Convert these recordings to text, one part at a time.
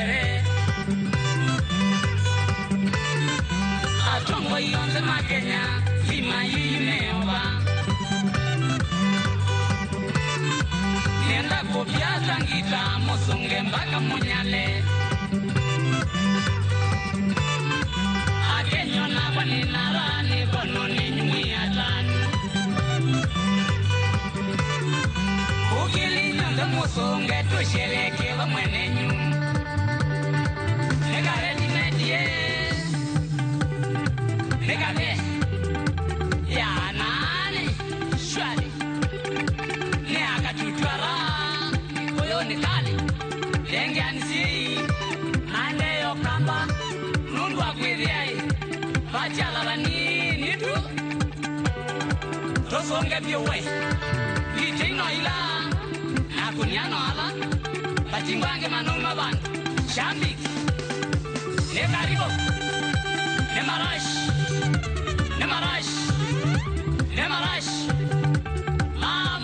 mbere atongo yonze makenya sima yimeoba nenda kopia sangita musunge mpaka munyale akenyo na kwaninara ni bono ni nyumi atani ukili nyonze musunge tushereke wa mwenenyu negare nimedie negare ya nani shwari ne akatutwara koyo ni kali denge ansi ande yokamba nundu akwiriai vachala vanini tu tosonge byowe litino ila akunyano ala batingwange manoma bantu shambiki ne karibo ne marash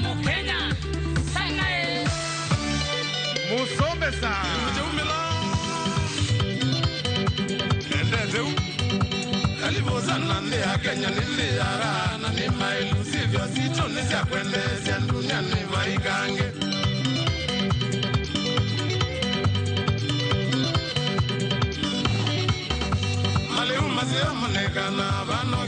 Mukenya sangae Musombe sa Jumila Endezeu Kalivoza nande ya Kenya nili yara na ni mailu sivyo sito nisi ya kwendezi ya dunia ni maigange Maliuma siya manegana vano